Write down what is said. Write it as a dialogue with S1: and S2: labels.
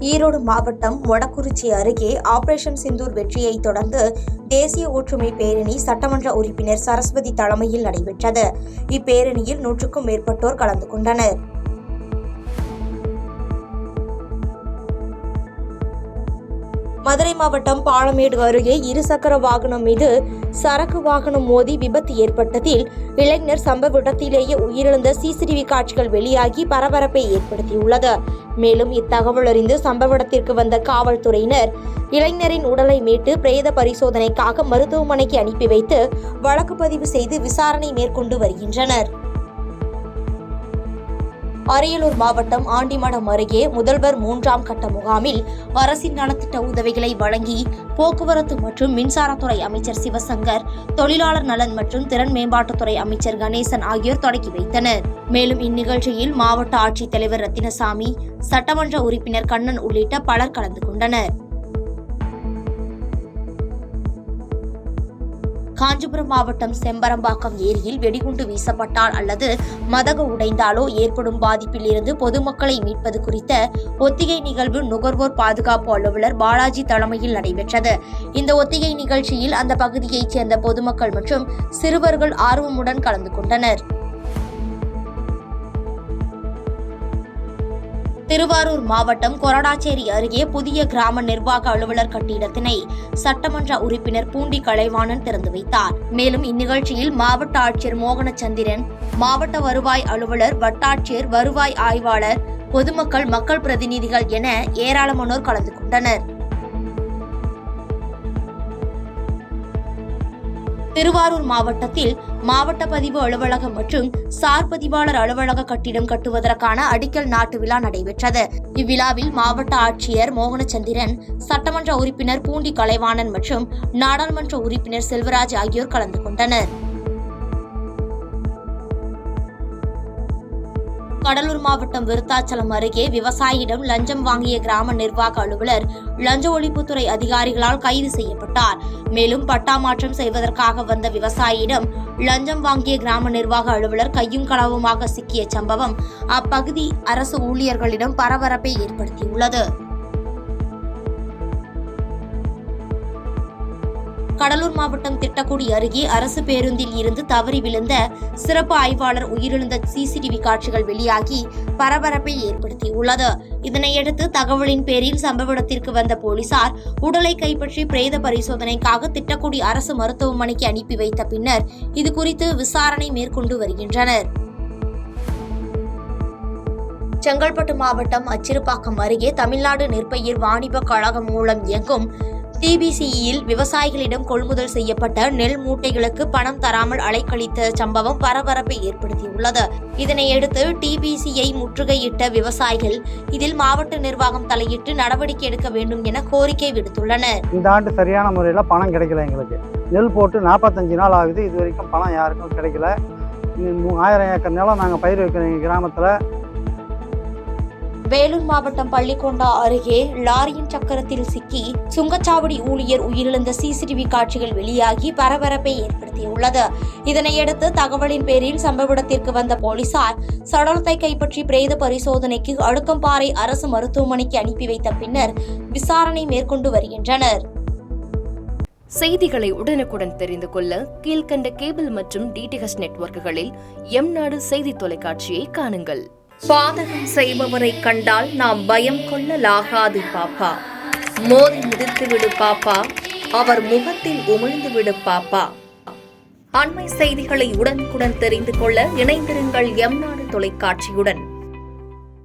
S1: ஈரோடு மாவட்டம் மொடக்குறிச்சி அருகே ஆபரேஷன் சிந்தூர் வெற்றியை தொடர்ந்து தேசிய ஒற்றுமை பேரணி சட்டமன்ற உறுப்பினர் சரஸ்வதி தலைமையில் நடைபெற்றது. இப்பேரணியில் 100க்கும் மேற்பட்டோர் கலந்து கொண்டனர். மதுரை மாவட்டம் பாலமேடு அருகே இருசக்கர வாகனம் மீது சரக்கு வாகனம் மோதி விபத்து ஏற்பட்டதில் இளைஞர் சம்பவ இடத்திலேயே உயிரிழந்த சிசிடிவி காட்சிகள் வெளியாகி பரபரப்பை ஏற்படுத்தியுள்ளது. மேலும் இத்தகவல் அறிந்து சம்பவ இடத்திற்கு வந்த காவல்துறையினர் இளைஞரின் உடலை மீட்டு பிரேத பரிசோதனைக்காக மருத்துவமனைக்கு அனுப்பி வைத்து வழக்கு பதிவு செய்து விசாரணை மேற்கொண்டு வருகின்றனர். அரியலூர் மாவட்டம் ஆண்டிமடம் அருகே முதல்வர் 3ஆம் கட்ட முகாமில் அரசின் நலத்திட்ட உதவிகளை வழங்கி போக்குவரத்து மற்றும் மின்சாரத்துறை அமைச்சர் சிவசங்கர், தொழிலாளர் நலன் மற்றும் திறன் மேம்பாட்டுத்துறை அமைச்சர் கணேசன் ஆகியோர் தொடங்கி வைத்தனர். மேலும் இந்நிகழ்ச்சியில் மாவட்ட ஆட்சித்தலைவர் ரத்தினசாமி, சட்டமன்ற உறுப்பினர் கண்ணன் உள்ளிட்ட பலர் கலந்து கொண்டனர். காஞ்சிபுரம் மாவட்டம் செம்பரம்பாக்கம் ஏரியில் வெடிகுண்டு வீசப்பட்டால் அல்லது மதகு உடைந்தாலோ ஏற்படும் பாதிப்பில் இருந்து பொதுமக்களை மீட்பது குறித்த ஒத்திகை நிகழ்வு நுகர்வோர் பாதுகாப்பு அலுவலர் பாலாஜி தலைமையில் நடைபெற்றது. இந்த ஒத்திகை நிகழ்ச்சியில் அந்த பகுதியைச் சேர்ந்த பொதுமக்கள் மற்றும் சிறுவர்கள் ஆர்வமுடன் கலந்து கொண்டனர். திருவாரூர் மாவட்டம் கொரடாச்சேரி அருகே புதிய கிராம நிர்வாக அலுவலர் கட்டிடத்தினை சட்டமன்ற உறுப்பினர் பூண்டி கலைவாணன் திறந்து வைத்தார். மேலும் இந்நிகழ்ச்சியில் மாவட்ட ஆட்சியர் மோகனச்சந்திரன், மாவட்ட வருவாய் அலுவலர், வட்டாட்சியர், வருவாய் ஆய்வாளர், பொதுமக்கள், மக்கள் பிரதிநிதிகள் என ஏராளமானோர் கலந்து கொண்டனர். திருவாரூர் மாவட்டத்தில் மாவட்ட பதிவு அலுவலகம் மற்றும் சார் பதிவாளர் அலுவலக கட்டிடம் கட்டுவதற்கான அடிக்கல் நாட்டு விழா நடைபெற்றது. இவ்விழாவில் மாவட்ட ஆட்சியர் மோகனச்சந்திரன், சட்டமன்ற உறுப்பினர் பூண்டி கலைவாணன் மற்றும் நாடாளுமன்ற உறுப்பினர் செல்வராஜ் ஆகியோர் கலந்து கொண்டனர். கடலூர் மாவட்டம் விருத்தாச்சலம் அருகே விவசாயியிடம் லஞ்சம் வாங்கிய கிராம நிர்வாக அலுவலர் லஞ்ச ஒழிப்புத்துறை அதிகாரிகளால் கைது செய்யப்பட்டார். மேலும் பட்டா மாற்றம் செய்வதற்காக வந்த விவசாயியிடம் லஞ்சம் வாங்கிய கிராம நிர்வாக அலுவலர் கையும் களவுமாக சிக்கிய சம்பவம் அப்பகுதி அரசு ஊழியர்களிடம் பரபரப்பை ஏற்படுத்தியுள்ளது. கடலூர் மாவட்டம் திட்டக்குடி அருகே அரசு பேருந்தில் இருந்து தவறி விழுந்த சிறப்பு ஆய்வாளர் உயிரிழந்த சிசிடிவி காட்சிகள் வெளியாகி பரபரப்பை ஏற்படுத்தியுள்ளது. இதனையடுத்து தகவலின் பேரில் சம்பவ இடத்திற்கு வந்த போலீசார் உடலை கைப்பற்றி பிரேத பரிசோதனைக்காக திட்டக்குடி அரசு மருத்துவமனைக்கு அனுப்பி வைத்த பின்னர் இதுகுறித்து விசாரணை மேற்கொண்டு வருகின்றனர். செங்கல்பட்டு மாவட்டம் அச்சிறுபாக்கம் அருகே தமிழ்நாடு நெற்பயிர் வாணிப கழகம் மூலம் இயங்கும் டிபிசியில் விவசாயிகளிடம் கொள்முதல் செய்யப்பட்ட நெல் மூட்டைகளுக்கு பணம் தராமல் அலைக்கழித்த சம்பவம் பரபரப்பை ஏற்படுத்தியுள்ளது. இதனையடுத்து டிபிசியை முற்றுகையிட்ட விவசாயிகள் இதில் மாவட்ட நிர்வாகம் தலையிட்டு நடவடிக்கை எடுக்க வேண்டும் என கோரிக்கை விடுத்துள்ளனர்.
S2: இந்த ஆண்டு சரியான முறையில் பணம் கிடைக்கல. எங்களுக்கு நெல் போட்டு 45 நாள் ஆகுது, இது வரைக்கும் பணம் யாருக்கும் கிடைக்கல. 1000 ஏக்கர் நிலம் நாங்கள் பயிர் வைக்கிறோம் எங்கள் கிராமத்தில்.
S1: வேலூர் மாவட்டம் பள்ளிக்கொண்டா அருகே லாரியின் சக்கரத்தில் சிக்கி சுங்கச்சாவடி ஊழியர் உயிரிழந்த சிசிடிவி காட்சிகள் வெளியாகி பரபரப்பை ஏற்படுத்தியுள்ளது. இதனையடுத்து தகவலின் பேரில் சம்பவ இடத்திற்கு வந்த போலீசார் சடலத்தை கைப்பற்றி பிரேத பரிசோதனைக்கு அடுக்கம்பாறை அரசு மருத்துவமனைக்கு அனுப்பி வைத்த பின்னர் விசாரணை மேற்கொண்டு வருகின்றனர்.
S3: செய்திகளை உடனுக்குடன் தெரிந்து கொள்ள கீழ்கண்ட கேபிள் மற்றும் டிடிஎச் நெட்வொர்க்குகளில் எம்நாடு செய்தி தொலைக்காட்சியை காணுங்கள். பாதகம் செய்பவரை கண்டால் நாம் பயம் கொள்ளலாகாது பாப்பா. மோதி மிதித்து விடு பாப்பா, அவர் முகத்தில் உமிழ்ந்து விடு பாப்பா. அண்மை செய்திகளை உடனுக்குடன் தெரிந்து கொள்ள இணைந்திருங்கள் எம்நாடு தொலைக்காட்சியுடன்.